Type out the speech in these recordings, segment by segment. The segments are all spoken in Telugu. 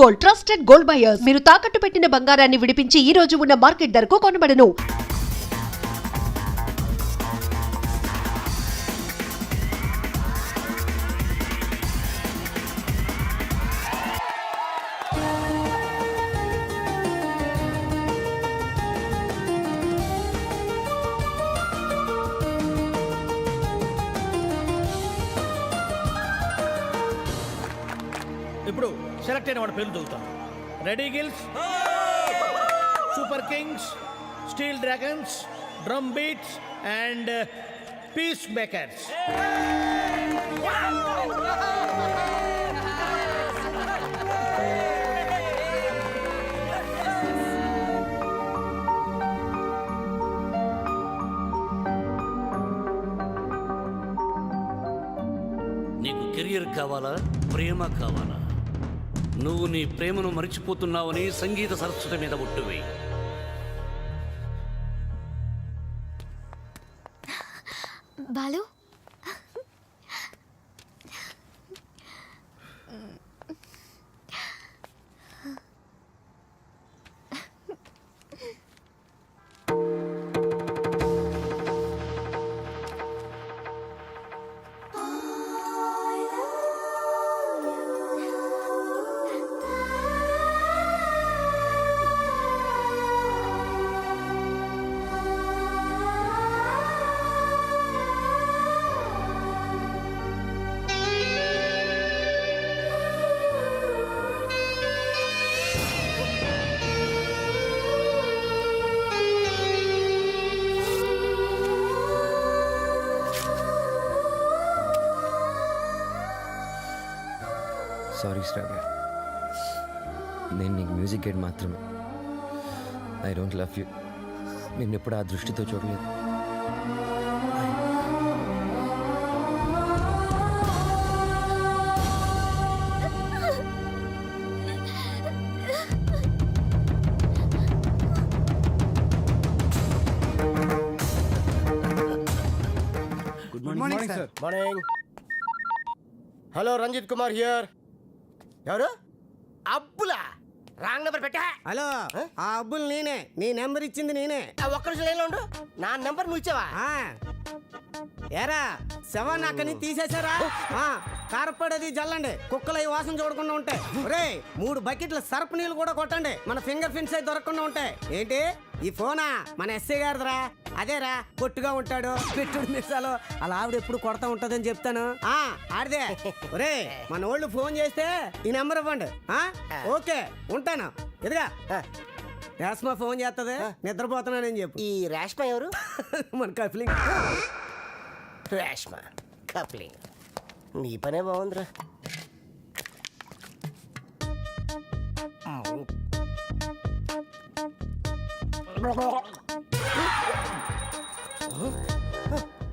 Gold, trusted gold buyers. మీరు తాకట్టు పెట్టిన బంగారాన్ని విడిపించి ఈ రోజు ఉన్న మార్కెట్ ధరకు కొనబడను. ఇప్పుడు సెలెక్ట్ అయిన వాడి పేర్లు చదువుతాం. Red eagles, super kings, steel dragons, drum beats and peace makers. నీకు కెరియర్ కావాలా, ప్రేమ కావాలా? నువ్వు నీ ప్రేమను మరిచిపోతున్నావని సంగీత సరస్వతి మీద ఒట్టువేయి. బాలు, సారీ శ్రావ్య, నేను నీకు మ్యూజిక్ గైడ్ మాత్రమే. I don't love you. నేను ఎప్పుడు ఆ దృష్టితో చూడలేదు. Good morning sir. Morning. Hello, Ranjith Kumar here. ఎవరు? అబ్బులా? రాంగ్ నెంబర్ పెట్టా. హలో, ఆ అబ్బుల్ నేనే. నీ నెంబర్ ఇచ్చింది నేనే. ఒక్క నిమిషం లైన్లో ఉండు. నా నెంబర్ నువ్వు ఇచ్చావా? ఏరా, శవాన్ని అక్కడి తీసేశారా? కారపడేది జల్లండి, కుక్కలు ఈ వాసన చూడకుండా ఉంటాయి. ఒరే, 3 బకెట్ల సర్పు నీళ్ళు కూడా కొట్టండి, మన ఫింగర్ ప్రింట్స్ అయితే దొరకకుండా ఉంటాయి. ఏంటి ఈ ఫోనా? మన ఎస్ఐ గారిదిరా. అదేరా, పొట్టుగా ఉంటాడు, పెట్టుడు మిసాలు. అలా ఆవిడ ఎప్పుడు కొడతా ఉంటదని చెప్తాను. ఆడిదే. ఒరే, మన వాళ్ళు ఫోన్ చేస్తే ఈ నెంబర్ ఇవ్వండి. ఓకే, ఉంటాను. ఎదుగా రేష్మ ఫోన్ చేస్తుంది, నిద్రపోతున్నానని చెప్పు. ఈ రేష్మ ఎవరు? మన కప్లింగ్. రేష్మ కప్లింగ్. నీ పనే బాగుందిరా.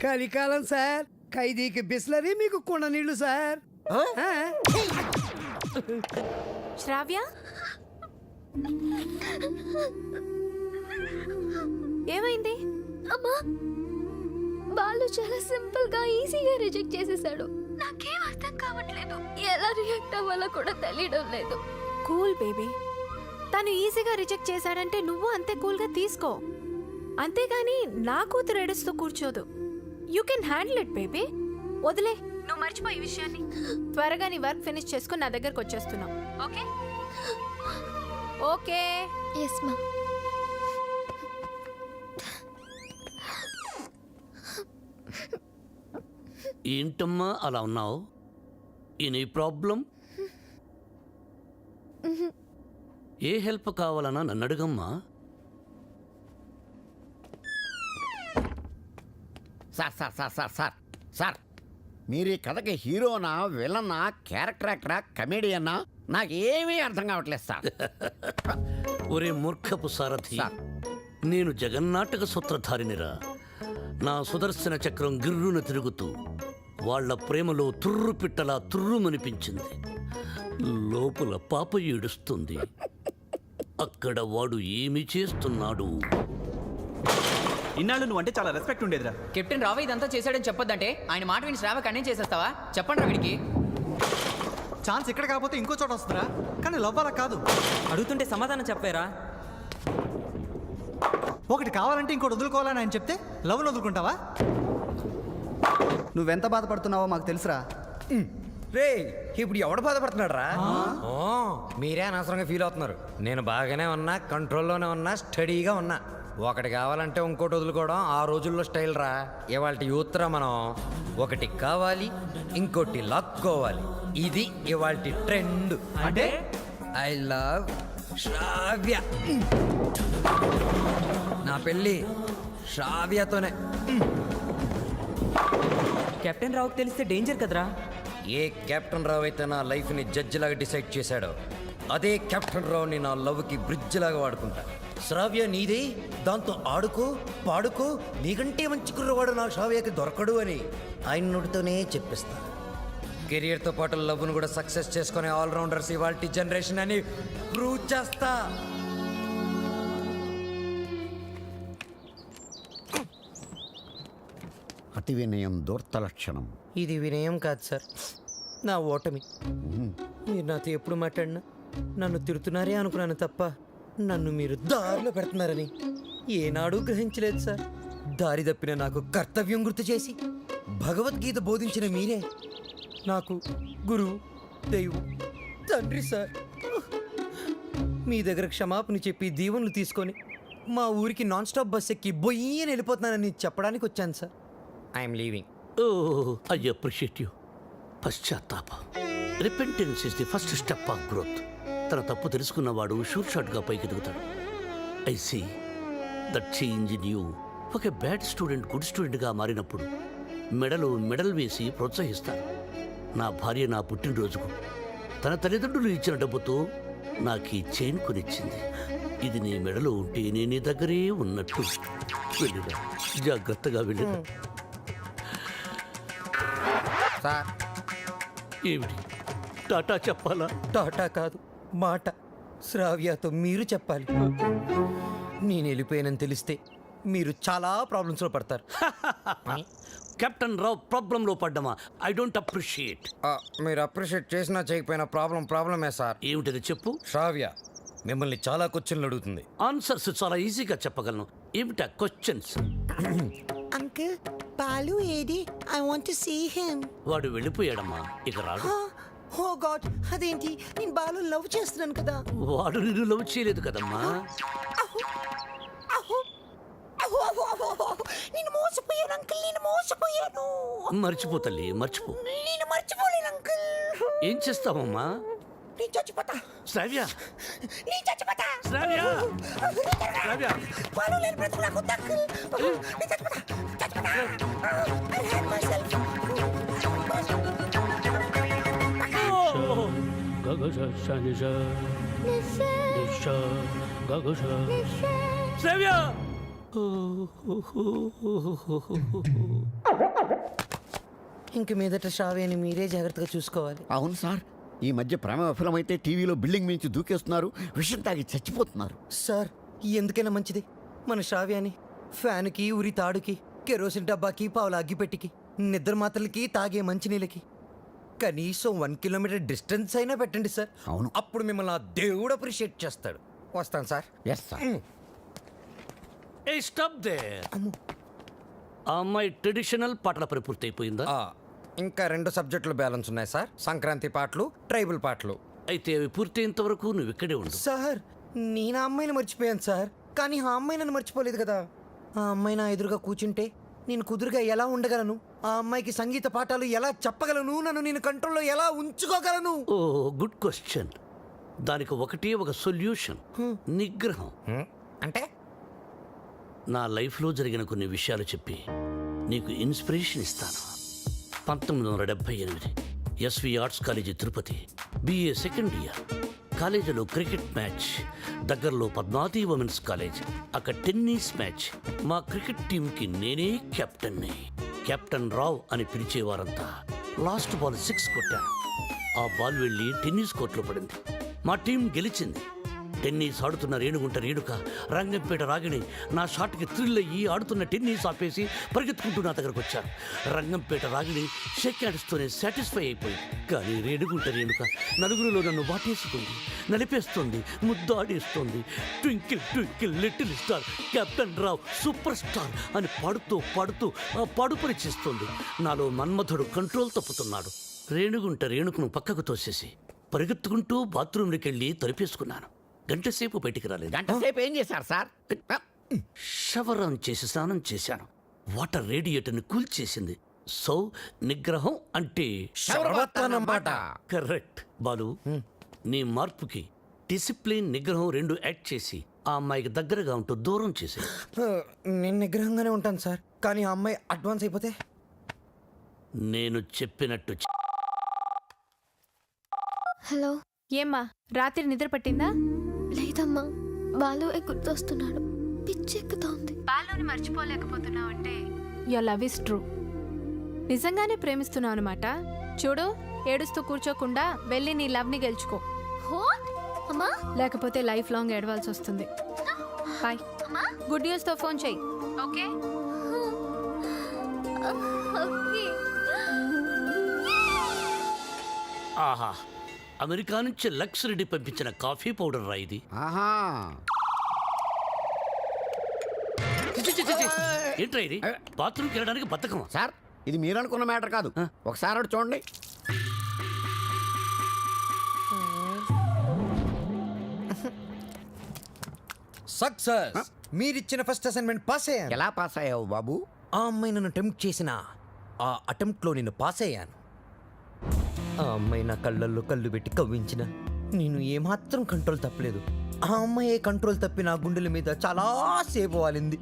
కలికాలం సార్, ఖైదీకి బిస్లరీ, మీకు కుండ నీళ్లు సార్. శ్రావ్య, ఏమైంది? అమ్మా, బాలు చాలా సింపుల్ గా ఈజీగా రిజెక్ట్ చేసేసాడు. నాకేం అర్థం కావట్లేదు, ఎలా రియాక్ట్ అవ్వాలో కూడా తెలియడం లేదు. కూల్ బేబీ, తను ఈజీగా రిజెక్ట్ చేశాడంటే నువ్వు అంతే కూల్గా తీసుకో. అంతేగాని నా కూతురు ఏడుస్తూ కూర్చోదు. You can handle it baby. వదిలే, నువ్వు మర్చిపో ఈ విషయాన్ని. త్వరగా నీ వర్క్ ఫినిష్ చేసుకుని నా దగ్గరకు వచ్చేస్తున్నావు. Okay okay. ఎస్ మా. ఏంటమ్మా అలా ఉన్నావు? Any problem? ఏ హెల్ప్ కావాలన్నా నన్ను అడుగమ్మా. Sir sir sir sir sir sir, మీరు ఈ కథకి హీరోనా, విలనా, క్యారెక్టర్ యాక్టరా, కమెడియన్నా, నాకేమీ అర్థం కావట్లేదు సార్. ఒరే మూర్ఖపు సారథి, సార్. నేను జగన్నాటక సూత్రధారినిరా. నా సుదర్శన చక్రం గిర్రున తిరుగుతూ వాళ్ల ప్రేమలో తుర్రు పిట్టలా తుర్రుమనిపించింది. లోపల పాప ఏడుస్తుంది. అక్కడ వాడు ఏమి చేస్తున్నాడు? ఇన్నాళ్ళు నువ్వు అంటే చాలా రెస్పెక్ట్ ఉండేదిరా. కెప్టెన్ రావు ఇదంతా చేశాడని చెప్పొద్దంటే ఆయన మాట విని శ్రావక్ అన్నే చేసేస్తావా? చెప్పండి రా వీడికి. ఛాన్స్ ఇక్కడ కాకపోతే ఇంకో చోట వస్తుందా? కానీ లవ్ అలా కాదు. అడుగుతుంటే సమాధానం చెప్పారా? ఒకటి కావాలంటే ఇంకోటి వదులుకోవాలని ఆయన చెప్తే లవ్ను వదులుకుంటావా? నువ్వెంత బాధపడుతున్నావో మాకు తెలుసురా. రే ఇప్పుడు ఎవడు బాధపడుతున్నాడు రా? మీరే అనవసరంగా ఫీల్ అవుతున్నారు. నేను బాగానే ఉన్నా, కంట్రోల్లోనే ఉన్నా, స్టడీగా ఉన్నా. ఒకటి కావాలంటే ఇంకోటి వదులుకోవడం ఆ రోజుల్లో స్టైల్ రా. ఇవాళ యూత్ రా మనం. ఒకటి కావాలి, ఇంకోటి లాక్కోవాలి. ఇది ఇవాళ ట్రెండ్. అంటే ఐ లవ్ శ్రావ్య. నా పెళ్ళి శ్రావ్యతోనే. కెప్టెన్ రావుకి తెలిస్తే డేంజర్ కదరా. ఏ కెప్టెన్ రావు అయితే నా లైఫ్ని జడ్జి లాగా డిసైడ్ చేశాడో, అదే కెప్టెన్ రావుని నా లవ్కి బ్రిడ్జ్ లాగా వాడుకుంటా. శ్రావ్య నీదే, దాంతో ఆడుకో పాడుకో, నీకంటే మంచి కుర్రవాడు నా శ్రావ్యకి దొరకడు అని ఆయన నోటితోనే చెప్పిస్తా. కెరియర్తో పాటు లవ్ను కూడా సక్సెస్ చేసుకునే ఆల్రౌండర్స్ ఇవాల్టి జనరేషన్ అని ప్రూవ్ చేస్తా. అతి వినయం దూర్త లక్షణం. ఇది వినయం కాదు సార్, నా ఓటమి. మీరు నాతో ఎప్పుడు మాట్లాడినా నన్ను తిడుతున్నారే అనుకున్నాను తప్ప నన్ను మీరు దారిలో పెడుతున్నారని ఏనాడూ గ్రహించలేదు సార్. దారి తప్పిన నాకు కర్తవ్యం గుర్తు చేసి భగవద్గీత బోధించిన మీరే నాకు గురువు, దైవం, తండ్రి సార్. మీ దగ్గర క్షమాపణ చెప్పి దీవెనలు తీసుకొని మా ఊరికి నాన్ స్టాప్ బస్ ఎక్కి బొయ్యి అని వెళ్ళిపోతున్నానని చెప్పడానికి వచ్చాను sir. I'm leaving. Oh I appreciate you. పశ్చాత్తాపం, repentance is the first step of growth. తన తప్పు తెలుసుకున్నవాడు షూర్ షాట్గా పైకి ఎదుగుతాడు. I see that change in you. ఒక బ్యాడ్ స్టూడెంట్ గుడ్ స్టూడెంట్గా మారినప్పుడు మెడలో మెడల్ వేసి ప్రోత్సహిస్తాను. నా భార్య నా పుట్టినరోజుకు తన తల్లిదండ్రులు ఇచ్చిన డబ్బుతో నాకు ఈ చైన్ కొనిచ్చింది. ఇది నీ మెడలో ఉంటే నేను నీ దగ్గరే ఉన్నట్టు. వెళ్ళిరా, జాగ్రత్తగా వెళ్ళిరా. సార్ ఏమిటి, టాటా చెప్పాలా? టాటా కాదు, మాట. శ్రావ్యతో మీరు చెప్పాలి. నేను వెళ్ళిపోయానని తెలిస్తే మీరు చాలా ప్రాబ్లమ్స్లో పడతారు. కెప్టెన్ రావు ప్రాబ్లంలో పడ్డమా? I don't appreciate. మీరు అప్రిషియేట్ చేసినా చేయకపోయినా ప్రాబ్లమే సార్. ఏమిటది చెప్పు. శ్రావ్య మిమ్మల్ని చాలా క్వశ్చన్లు అడుగుతుంది. ఆన్సర్స్ చాలా ఈజీగా చెప్పగలను. ఏమిటా క్వశ్చన్స్? అంకుల్ బాలు ఏది? I want to see him. వాడు వెళ్ళిపోయాడమ్మా, ఇక రాడు. ఓ గాడ్, అదేంటి? నేను బాలు లవ్ చేస్తున్నాను కదా. వాడు నిన్ను లవ్ చేయలేదు కదమ్మా. నేను మోసపోయాను అంకుల్, నేను మోసపోయాను. మర్చిపో తల్లి, మర్చిపో. నేను మర్చిపోలేను అంకుల్. ఏం చేస్తావమ్మా? నేను చచ్చిపోతా. శ్రావ్య, నేను చచ్చిపోతా. శ్రావ్య, శ్రావ్య. బాలు లేని బ్రతుకు నాకు వద్దు అంకుల్. నేను చచ్చిపోతా, చచ్చిపోతా. I hate myself. శ్రావ్య. ఇంక మీదట శ్రావ్యని మీరే జాగ్రత్తగా చూసుకోవాలి. అవును సార్, ఈ మధ్య ప్రేమ విఫలమైతే టీవీలో బిల్డింగ్ మించి దూకేస్తున్నారు, విషం తాగి చచ్చిపోతున్నారు. సార్ ఎందుకైనా మంచిది మన శ్రావ్యాన్ని ఫ్యాన్కి, ఉరి తాడుకి, కెరోసిన్ డబ్బాకి, పావుల అగ్గిపెట్టికి, నిద్ర మాత్రలకి, తాగే మంచినీళ్ళకి కనీసం 1 కిలోమీటర్ డిస్టెన్స్ అయినా పెట్టండి సార్. అవును. అప్పుడు మిమ్మల్ని ఆ దేవుడు అప్రిషియేట్ చేస్తాడు. వస్తాను sir. Yes sir. Hey stop there. ఆ అమ్మాయి ట్రెడిషనల్ పాటల పని పూర్తయిపోయిందా? ఇంకా 2 సబ్జెక్టులు బ్యాలెన్స్ ఉన్నాయి సార్. సంక్రాంతి పాటలు, ట్రైబల్ పాటలు. అయితే అవి పూర్తయ్యేంత వరకు నువ్వు ఇక్కడే ఉండు. సార్ నేను ఆ అమ్మాయిని మర్చిపోయాను సార్, కానీ ఆ అమ్మాయి నన్ను మర్చిపోలేదు కదా. ఆ అమ్మాయి నా ఎదురుగా కూర్చుంటే నేను కుదురుగా ఎలా ఉండగలను? ఆ అమ్మాయికి సంగీత పాఠాలు ఎలా చెప్పగలను? నన్ను నేను కంట్రోల్లో ఎలా ఉంచుకోగలను? ఓ గుడ్ క్వశ్చన్. దానికి ఒకటే ఒక సొల్యూషన్, నిగ్రహం. అంటే నా లైఫ్లో జరిగిన కొన్ని విషయాలు చెప్పి నీకు ఇన్స్పిరేషన్ ఇస్తాను. 1978 SV arts college Tirupati, BA second year. కాలేజీలో క్రికెట్ మ్యాచ్, దగ్గరలో పద్మావతి ఉమెన్స్ కాలేజ్, అక్కడ టెన్నిస్ మ్యాచ్. మా క్రికెట్ టీంకి నేనే కెప్టెన్ని. కెప్టెన్ రావ్ అని పిలిచేవారంతా. లాస్ట్ బాల్ 6 కొట్టాను. ఆ బాల్ వెళ్ళి టెన్నిస్ కోర్టులో పడింది. మా టీం గెలిచింది. టెన్నిస్ ఆడుతున్న రేణుగుంట రేణుక రంగంపేట రాగిణి నా షాట్కి థ్రిల్ అయ్యి ఆడుతున్న టెన్నిస్ ఆపేసి పరిగెత్తుకుంటూ నా దగ్గరకు వచ్చారు. రంగంపేట రాగిణి షేక్ హ్యాండ్స్తోనే సాటిస్ఫై అయిపోయింది. కానీ రేణుగుంట రేణుక నలుగురిలో నన్ను వాటేసుకుంది, నలిపేస్తుంది, ముద్దాడేస్తుంది. Twinkle twinkle little star, captain Rao super star అని పాడుతూ పాడుతూ ఆ పాడుపరి చేస్తుంది. నాలో మన్మధుడు కంట్రోల్ తప్పుతున్నాడు. రేణుగుంట రేణుకును పక్కకు తోసేసి పరిగెత్తుకుంటూ బాత్రూంలోకి వెళ్ళి తలుపేసుకున్నాను. గంటసేపు బయటికి రాలేదు. గంట సేపు ఏం చేశారు సార్? షవర్ ఆన్ చేసి స్నానం చేశాను. వాటర్ రేడియేటర్ని కూల్చేసింది. సో నిగ్రహం అంటే శరవత్తనమాట. కరెక్ట్. బాలు, నీ మార్పుకి డిసిప్లిన్ నిగ్రహం రెండు యాడ్ చేసి ఆ అమ్మాయికి దగ్గరగా ఉంటూ దూరం చేసే. నేను నిగ్రహంగానే ఉంటాను సార్, కానీ ఆ అమ్మాయి అడ్వాన్స్ అయిపోతే నేను చెప్పినట్టు హలో. ఏమ్మా రాత్రి నిద్ర పట్టిందా? లేదమ్మా, బాలు గుర్తొస్తున్నాడు. పిచ్చెక్కుతోంది. బాలుని మర్చిపోలేకపోతున్నావు అంటే యువర్ లవ్ ఇస్ ట్రూ. నిజంగానే ప్రేమిస్తున్నావు అనమాట. చూడు, ఏడుస్తూ కూర్చోకుండా వెళ్ళి నీ లవ్ని గెలుచుకో. వాట్ అమ్మా? లేకపోతే లైఫ్ లాంగ్ ఏడవాల్సి వస్తుంది. బాయ్. గుడ్ న్యూస్తో ఫోన్ చెయ్యి. ఓకే. ఓకే. ఆహా, అమెరికా నుంచి లక్స్ రెడ్డి పంపించిన కాఫీ పౌడర్ రా ఇది. ఆహా, ఏంట్రా ఇది? బాత్రూమ్కి వెళ్ళడానికి బతకమా? సార్ ఇది మీరు అనుకున్న మ్యాటర్ కాదు. ఒకసారి అటు చూడండి. సక్సెస్. మీరిచ్చిన ఫస్ట్ అసైన్మెంట్ పాస్ అయ్యాను. ఎలా పాస్ అయ్యావు బాబు? ఆ అమ్మాయి నన్ను అటెంప్ట్ చేసిన ఆ అటెంప్ట్లో నేను పాస్ అయ్యాను. ఆ అమ్మాయి నా కళ్ళల్లో కళ్ళు పెట్టి కవ్వించిన నేను ఏమాత్రం కంట్రోల్ తప్పలేదు. ఆ అమ్మాయి కంట్రోల్ తప్పి నా గుండెల మీద చాలా సేపు వాలింది.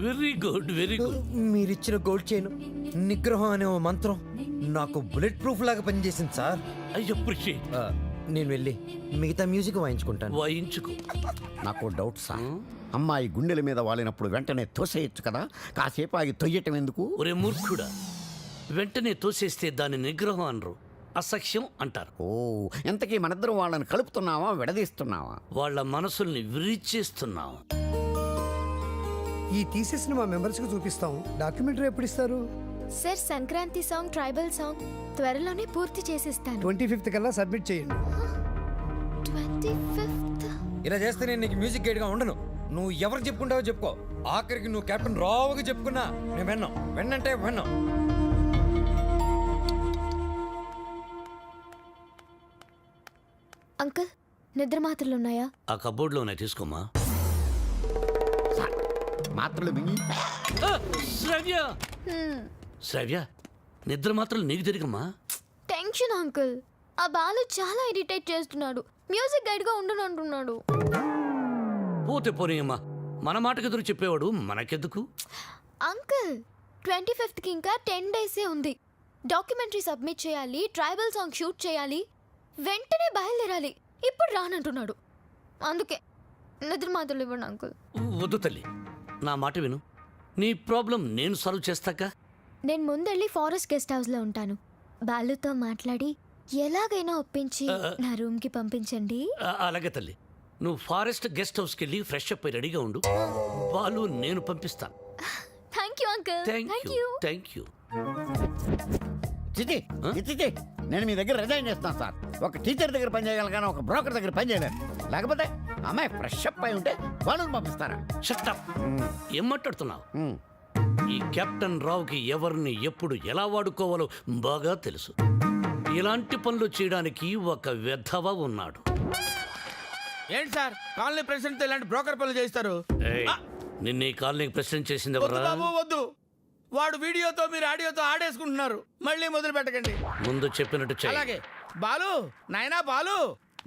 Very good, very good. మీరిచ్చిన గోల్డ్ చైన్ నిగ్రహం అనే ఓ మంత్రం నాకు బుల్లెట్ ప్రూఫ్ లాగా పనిచేసింది సార్. I appreciate. నేను వెళ్ళి మిగతా మ్యూజిక్ వాయించుకుంటాను. వాయించుకో. నాకు డౌట్ సార్. అమ్మాయి గుండెల మీద వాలినప్పుడు వెంటనే తోసేయచ్చు కదా, కాసేపు ఆగి తొయ్యటం ఎందుకు? ఒరే మూర్ఖుడా, వెంటనే తోసేస్తే దాని నిగ్రహం అనరు, అసఖ్యం అంటారు. ఓ, ఎంతకీ మనిద్దరం వాళ్ళని కలుపుతున్నావా విడదీస్తున్నావా? వాళ్ళ మనసుల్ని విరిచేస్తున్నాం. ఈ తీసేసిన మా మెంబర్స్కి చూపిస్తాం. డాక్యుమెంటరీ ఎప్పుడు ఇస్తారు? Sir, Sankranti song, tribal song త్వరలోనే పూర్తి చేసిస్తాను. 25th కల్లా సబ్మిట్ చేయండి. 25th? ఇలా చేస్తే నేను నీకు మ్యూజిక్ గైడ్గా ఉండను. నువ్వు ఎవరు చెప్పుకుంటావో చెప్పుకో. ఆఖరికి నువ్వు కెప్టెన్ రావుగా చెప్పుకున్నా నేను విన్నాం. విన్నంటే విన్నాం. అంకుల్, నిద్ర మాత్రలు ఉన్నాయా? ఆ కబోర్డ్లోనే తీసుకోమా. సార్ మాత్రలు మింగి శ్రవ్య, శ్రవ్య, నిద్ర మాత్రం నీకు తిరిగమ్మా. Tension uncle. ఆ బాలు చాలా ఇరిటేట్ చేస్తున్నాడు. మ్యూజిక్ గైడ్ గా ఉండనంటున్నాడు. పోతే పోనీయమ్మా, మన మాటకు ఎదురు చెప్పేవాడు మనకెందుకు? అంకుల్, 25th కి ఇంకా 10 డేసే ఉంది. డాక్యుమెంటరీ సబ్మిట్ చేయాలి, ట్రైబల్ సాంగ్ షూట్ చేయాలి, వెంటనే బయలుదేరాలి. ఇప్పుడు రానంటున్నాడు. అందుకే నిద్ర మాత్రలు ఇవ్వండి అంకుల్. వద్దు తల్లి, నా మాట విను. నీ ప్రాబ్లం నేను సాల్వ్ చేస్తాక. నేను ముందెళ్ళి ఫారెస్ట్ గెస్ట్ హౌస్ లో ఉంటాను. బాలుతో మాట్లాడి ఎలాగైనా ఒప్పించి నా రూమ్ కి పంపించండి. అలాగే తల్లి, నువ్వు ఫారెస్ట్ గెస్ట్ హౌస్కి వెళ్ళి ఫ్రెష్ అప్ అయి రెడీగా ఉండు. వాళ్ళు నేను పంపిస్తాను. Thank you uncle. Thank you, thank you. చిచి చిచి, నేను మీ దగ్గర రిజైన్ చేస్తాను సార్. ఒక టీచర్ దగ్గర పని చేయగలను కానీ ఒక బ్రోకర్ దగ్గర పని చేయలేను. లేకపోతే అమ్మాయి ఫ్రెష్ అప్ అయి ఉంటే వాళ్ళని పంపిస్తారా? Shut up. ఏం మాట్లాడుతున్నావు? ఈ కెప్టెన్ రావుకి ఎవరిని ఎప్పుడు ఎలా వాడుకోవాలో బాగా తెలుసు. ఇలాంటి పనులు చేయడానికి ఒక వెధవ ఉన్నాడు. ఏంటి సార్, కాలనీ ప్రెసిడెంట్ ఇలాంటి బ్రోకర్ పనులు చేస్తారు? ఏయ్, నిన్న ఈ కాలనీకి ప్రెసిడెంట్ చేసింది ఎవరా? బాబు వద్దు, వాడు వీడియోతో మీరు ఆడియోతో ఆడేసుకుంటున్నారు. మళ్ళీ మొదలు పెట్టకండి. ముందు చెప్పినట్టు చెయ్యి. అలాగే. బాలు, నాయనా బాలు.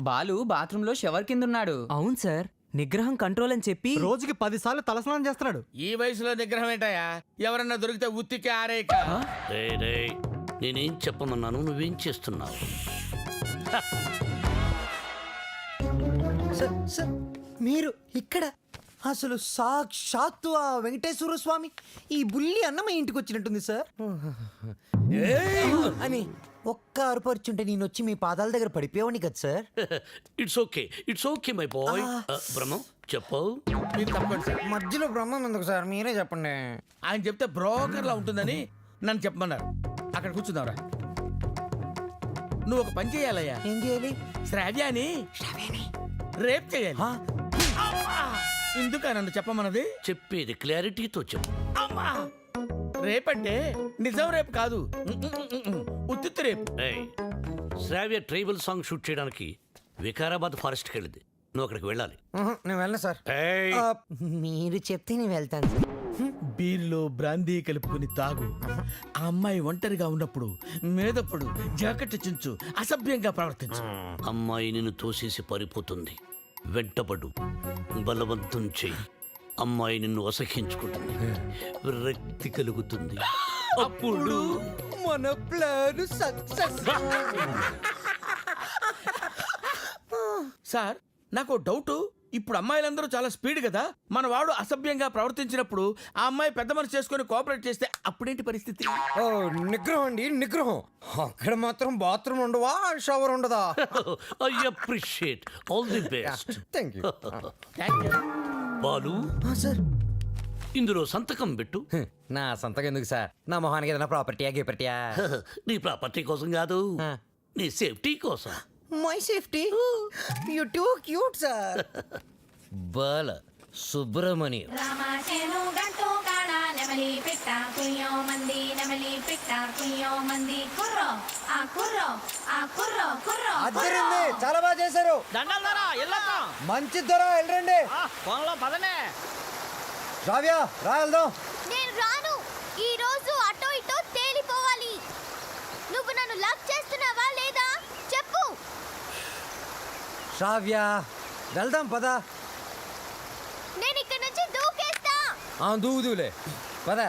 బాలు బాత్రూంలో షవర్ కింద ఉన్నాడు. అవును సార్, నిగ్రహం కంట్రోల్ అని చెప్పి రోజుకి 10 సార్లు తలస్నానం చేస్తున్నాడు. ఈ వయసులో నిగ్రహం ఏంటయ్యా? ఎవరన్నా దొరికితే ఉత్తికి ఆరేక. రేయ్, రేయ్, నేనేం చెప్పమన్నాను, నువ్వేం చేస్తున్నావు? సార్ మీరు ఇక్కడ అసలు సాక్షాత్తు ఆ వెంకటేశ్వర స్వామి ఈ బుల్లి అన్నమయ్య ఇంటికి వచ్చినట్టుంది సార్ అని ఒక్క అరుపరుచుంటే నేను వచ్చి మీ పాదాల దగ్గర పడిపోయావని కదా sir. It's okay my boy. Brahmam చెప్పు. మీరు తప్పండి సార్. మధ్యలో బ్రహ్మం ఎందుకు సార్, మీరే చెప్పండి. ఆయన చెప్తే బ్రోకర్లా ఉంటుందని నన్ను చెప్పమన్నారు. అక్కడ కూర్చుందాంరా. నువ్వు ఒక పని చేయాలయ్యా. ఏం చేయాలి? శ్రావ్యాని రేప్ చేయాలి. అమ్మా! ఎందుకా నన్ను చెప్పమన్నది? చెప్పేది క్లారిటీతో చెప్పు. అమ్మా! రేపంటే నిజం రేపు కాదు, ఉత్తిత్తు రేపు. ఏయ్, శ్రావ్య ట్రైబల్ సాంగ్ షూట్ చేయడానికి వికారాబాద్ ఫారెస్ట్కి వెళ్ళింది. నువ్వు అక్కడికి వెళ్ళాలి. నేను వెళ్ళను సార్. ఏయ్, మీరు చెప్తే నేను వెళ్తాను సార్. బీర్లో బ్రాందీ కలుపుకుని తాగు. ఆ అమ్మాయి ఒంటరిగా ఉన్నప్పుడు మేదప్పుడు జాకెట్ చించు, అసభ్యంగా ప్రవర్తించు. అమ్మాయి నిన్ను తోసేసి పారిపోతుంది. వెంటపడు, బలవంతం చెయ్యి. అమ్మాయి నిన్ను అసహించుకుంటుంది, విరక్తి కలుగుతుంది. అప్పుడు మన ప్లాన్ సక్సెస్. సార్ నాకు డౌట్. ఇప్పుడు అమ్మాయిలందరూ చాలా స్పీడ్ కదా. మన వాడు అసభ్యంగా ప్రవర్తించినప్పుడు ఆ అమ్మాయి పెద్ద మనసు చేసుకుని కోఆపరేట్ చేస్తే అప్పుడేంటి పరిస్థితి? నిగ్రహం అండి, నిగ్రహం. అక్కడ మాత్రం బాత్రూమ్ ఉండవా, షవర్ ఉండదా? I appreciate. All the best. Thank you Balu, sir. ఇందులో సంతకం పెట్టు. నా సంతకం ఎందుకు సార్? నా మొహానికి ఏదైనా ప్రాపర్టీయా గీపర్టీయా? నీ ప్రాపర్టీ కోసం కాదు, నీ సేఫ్టీ కోసం. My safety. You too cute sir. Bala Subramanyam. అద్దరింది, చాలా బాగా చేశారు. మంచి ధర వెళ్ళండి. రావ్యా రా వెళ్దాం. నేను రాను. ఈ రోజు అటో ఇటో తేలిపోవాలి. నువ్వు నన్ను లవ్ చేస్తున్నావా లేదా చెప్పు. శ్రావ్య వెళ్దాం పద. నేను ఇక్కడ నుంచి దూకేస్తా. దూదులే పద.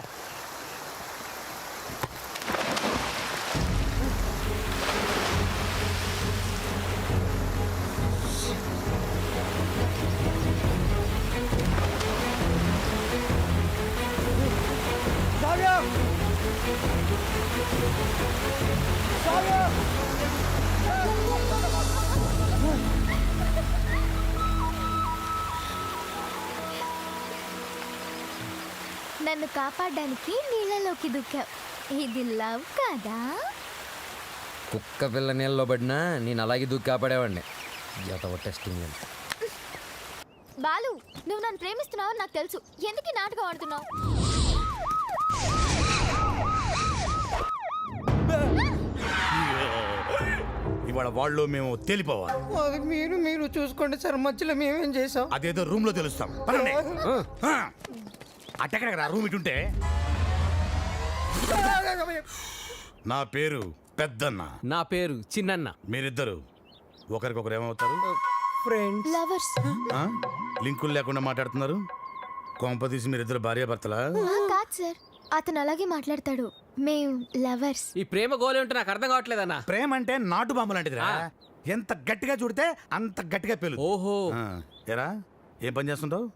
శ్రావ్య శ్రావ్య నన్ను కాపాడడానికి నీళ్ళలోకి దూకావు. ఇది లవ్ కదా? కుక్క పిల్ల నీళ్ళలో పడినా నేను అలాగే దూకి కాపాడేవాడిని. టెస్టింగ్. బాలు, నువ్వు నన్ను ప్రేమిస్తున్నావు నాకు తెలుసు. ఎందుకు ఈ నాటకం ఆడుతున్నావు? ఇవాళ వాళ్ళు మేము తేలిపోవాలి. అది మీరు చూసుకోండి సార్, మధ్యలో మేమేం చేసాం? అదేదో రూమ్ లో తెలుస్తాం. అట్టెక్కడ రూమ్ ఇటుంటే. నా పేరు పెద్దన్న. నా పేరు చిన్నన్న. మీరిద్దరు ఒకరికొకరు ఏమవుతారు? ఫ్రెండ్స్. లవర్స్. లింకులు లేకుండా మాట్లాడుతున్నారు. కొంపదీసి మీరిద్దరు భార్యాభర్తలా? కాదు సార్, అతను అలాగే మాట్లాడతాడు. మేము లవర్స్. ఈ ప్రేమ గోలే ఉంటే నాకు అర్థం కావట్లేదన్నా. ప్రేమ అంటే నాటు బాంబు లాంటిదిరా. ఎంత గట్టిగా చూడితే అంత గట్టిగా పేలు. ఓహో. ఎరా ఏం పని చేస్తుంటావు?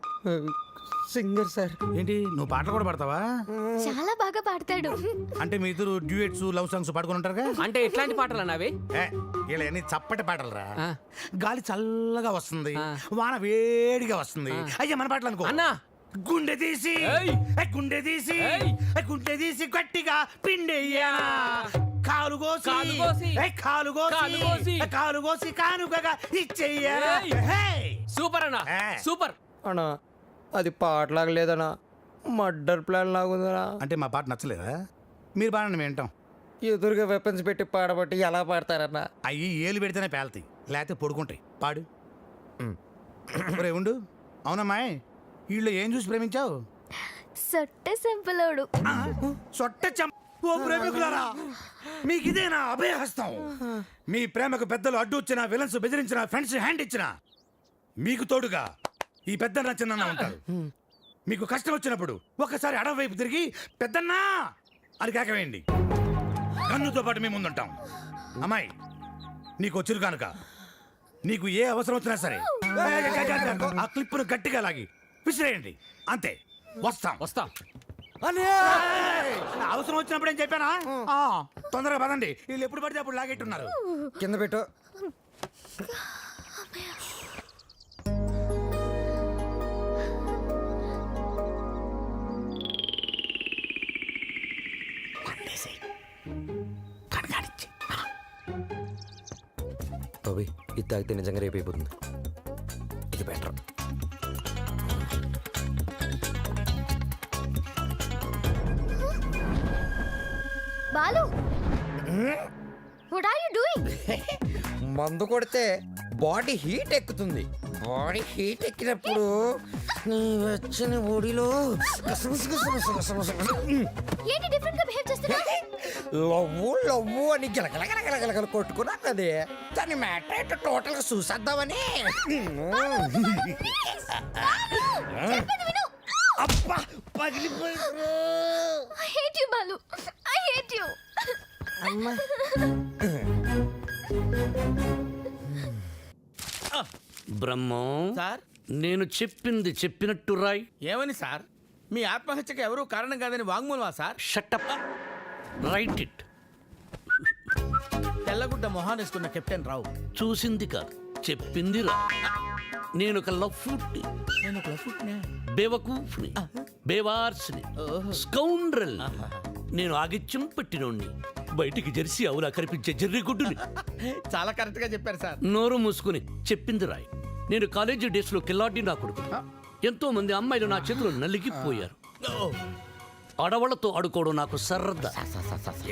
Singer sir. ఏంటి నువ్వు పాటలు కూడా పాడతావా? చాలా బాగా పాడతాడు. అంటే మీ ఇద్దరు డ్యూయెట్స్ లవ్ సాంగ్స్ పాడుకుని ఉంటారుగా? అంటే ఎట్లాంటి పాటలు అన్నావి? ఇలా అన్ని చప్పటి పాటలురా. గాలి చల్లగా వస్తుంది, వాన వేడిగా వస్తుంది. అయ్యా మన పాటలు అనుకో. అన్నా గుండె తీసి గుండె తీసి గుండె తీసి గట్టిగా పిండెయ్యా. కాలు కోసి కాలు కోసి కానుకగా ఇచ్చెయ్యా. సూపర్ అన్నా, సూపర్ అన్నా. అది పాటలాగా లేదన్నా, మర్డర్ ప్లాన్ లాగుందనా. అంటే మా పాట నచ్చలేదా? మీరు పాడండి మేము వింటాం. ఎదురుగా వెపన్స్ పెట్టి పాడబట్టి ఎలా పాడతారన్నా? అయ్యి ఏలు పెడితేనే పేలతాయి, లేకపోతే పొడుకుంటాయి. పాడు. ఒరే ఉండు. అవునమ్మాయి, వీళ్ళు ఏం చూసి ప్రేమించావు? సొట్ట సింపులోడు. సొట్ట ఓ ప్రేమికులారా, మీకు ఇదేనా అభయహస్తం? మీ ప్రేమకు పెద్దలు అడ్డు వచ్చిన, విలన్స్ బెదిరించిన, ఫ్రెండ్స్ హ్యాండ్ ఇచ్చిన, మీకు తోడుగా ఈ పెద్దన్న చిన్న ఉంటారు. మీకు కష్టం వచ్చినప్పుడు ఒక్కసారి అడవి వైపు తిరిగి పెద్దన్నా అని కేకవేయండి. కన్నుతో పాటు మేము ముందుంటాం. అమ్మాయి, నీకు చిరు కానుక. నీకు ఏ అవసరం వచ్చినా సరే ఆ క్లిప్పును గట్టిగా లాగి విసిరేయండి. అంతే. వస్తాం. అవసరం వచ్చినప్పుడు ఏం చెప్పానా తొందరగా పదండి వీళ్ళు ఎప్పుడు పడితే అప్పుడు లాగెట్టున్నారు. కింద పెట్టు. బాబీ ఇది తాగితే నిజంగా రేపు అయిపోతుంది. ఇది better. Balu what are you doing? మందు కొడితే బాడీ హీట్ ఎక్కుతుంది. బాడీ హీట్ ఎక్కినప్పుడు నీ వచ్చిన ఒడిలో ఏంటి డిఫరెంట్ గా బిహేవ్ చేస్తున్నా? లవ్వు లవ్వు అని గిలగలగలగలగల కొట్టుకున్నాను అదే. దాని మ్యాటర్ ఏంటో టోటల్ గా చూసేద్దామని. అబ్బా పగిలిపోయింది. I hate you Balu, I hate you. Brahmam sir నేను చెప్పింది చెప్పినట్టు రాయ్. ఏమని సార్? మీ ఆత్మహత్యకు ఎవరూ కారణం కాదని వాంగ్మూలమా సార్? Shut up write it. తెల్లగుడ్డ మొహానేసుకున్న కెప్టెన్ రావు చూసింది కాదు చెప్పింది రా. నేను ఒక లఫ్ఫుట్ని, నేను ఒక లఫ్ఫుట్నే. బేవకూఫ్ని, బేవార్స్ని, స్కౌండ్రల్. నేను ఆగిత్యం పట్టినోణ్ణి, బయటికి జెర్సీ అవులా కనిపించే జెర్రిగుడ్డుని. చాలా కరెక్ట్ గా చెప్పారు సార్. నోరు మూసుకుని చెప్పింది రాయ్. నేను కాలేజీ డేస్ లో కిల్లాడి నా కొడుకు. ఎంతో మంది అమ్మాయిలు నా చేతిలో నలిగిపోయారు. ఆడవాళ్లతో ఆడుకోవడం నాకు సరదా.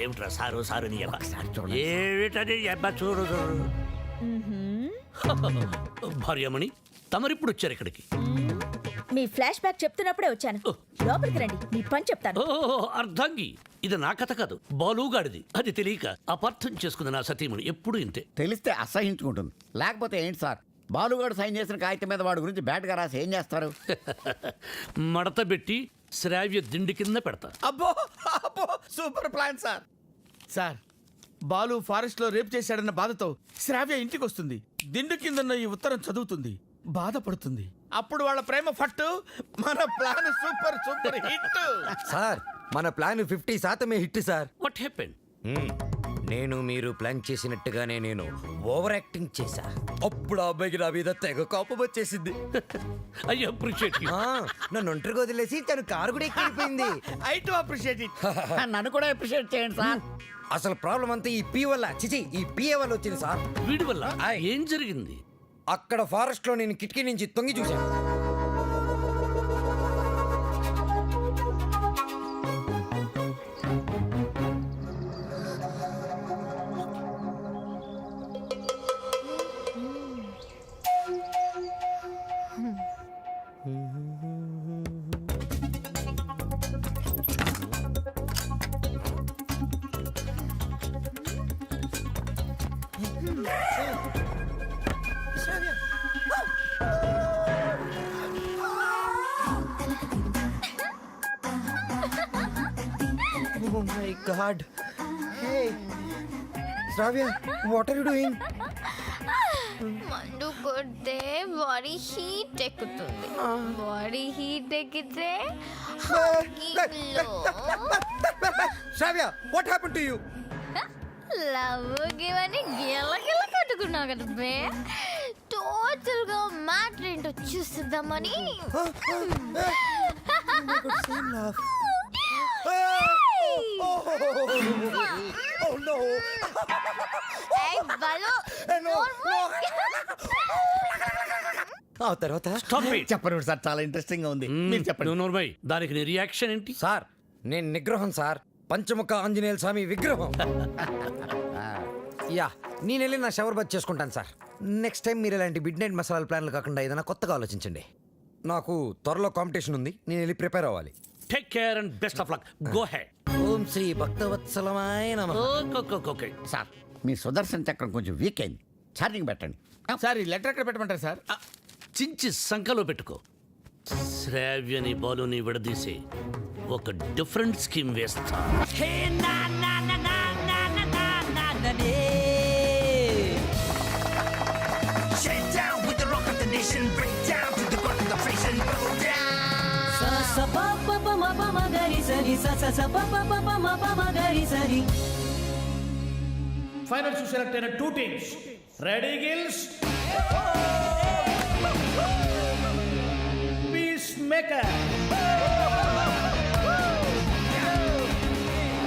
ఏమిట్రా సారు సారు నీ అబ్బా. ఏమిటది అబ్బా చూడు చూడు. భార్యమణి తమరిప్పుడు వచ్చారు ఇక్కడికి. మీ ఫ్లాష్ బ్యాక్ చెప్తున్నప్పుడే వచ్చాను. లోపలికి రండి, మీ పని చెప్తాను. ఓ అర్ధాంగి, ఇది నా కథ కాదు, బాలుగాడిది. అది తెలియక అపార్థం చేసుకుంది నా సతీమణి. ఎప్పుడు ఇంతే. తెలిస్తే అసహించుకుంటుంది. లేకపోతే ఏంటి సార్, బాలుగాడు సైన్ చేసిన కాగితం మీద వాడి గురించి బ్యాట్గా రాసి ఏం చేస్తారు? మడత పెట్టి శ్రావ్య దిండి కింద పెడతా. అబ్బో అబ్బో super plan sir. Sir Balu forest లో రేప్ చేశాడన్న బాధతో శ్రావ్య ఇంటికి వస్తుంది. దిండు కిందన్న ఈ ఉత్తరం చదువుతుంది, బాధపడుతుంది. అప్పుడు వాళ్ళ ప్రేమ ఫట్టు. మన plan super super hit. Sir మన plan 50% hit sir. What happened? నేను మీరు ప్లాన్ చేసినట్టుగానే నేను ఓవర్ యాక్టింగ్ చేశా. అప్పుడు ఆ అబ్బాయికి నా మీద తెగ కోపం వచ్చేసింది. I appreciate you. నన్ను ఒంటరిగా వదిలేసి తను కారు కూడా ఎక్కిపోయింది. I too appreciate it. నన్ను కూడా అప్రిషియేట్ చేయండి సార్. అసలు ప్రాబ్లం అంతా ఈ పీ వల్ల, చిచి ఈ పిఏ వల్ల వచ్చింది సార్. వీడి వల్ల ఏం జరిగింది? అక్కడ ఫారెస్ట్ లో నేను కిటికీ నుంచి తొంగి చూశాను. Oh my God. Hey, Shravya, what are you doing? మందు కొడితే బాడీ హీట్ ఎక్కుతుంది. బాడీ హీట్ ఎక్కితే Shravya, what happened to you? Love గివని గిలగిల కట్టుకున్నావు కదా బే. టోటల్ గా మ్యాటర్ ఏంటో చూసిద్దామని. Oh no! ఆ తర్వాత చెప్పండి సార్, చాలా ఇంట్రెస్టింగ్ గా ఉంది. మీరు చెప్పండి. నోర్మై, దానికి నీ రియాక్షన్ ఏంటి? సార్ నేను నిగ్రహం సార్, పంచముఖ ఆంజనేయుల స్వామి విగ్రహం. యా నేను వెళ్ళి నా షవర్ బాత్ చేసుకుంటాను సార్. నెక్స్ట్ టైం మీరు ఇలాంటి మిడ్ నైట్ మసాలా ప్లాన్లు కాకుండా ఏదైనా కొత్తగా ఆలోచించండి. నాకు త్వరలో కాంపిటీషన్ ఉంది, నేను వెళ్ళి ప్రిపేర్ అవ్వాలి. Take care and best of luck. Go ahead. ఓం శ్రీ భక్తవత్సలమాయ నమః. ఓకే. సార్ మీ సుదర్శన్ చక్రం కొంచెం వీక్ అయింది, ఛార్జింగ్ పెట్టండి. సార్ ఈ లెటర్ ఎక్కడ పెట్టమంటారు సార్? చించి సంఖలో పెట్టుకో. శ్రావ్యని బాలుని విడదీసి ఒక డిఫరెంట్ స్కీమ్ వేస్తా. స ఫైనల్స్ సెలెక్ట్ అయిన 2 teams ready gills, piece maker,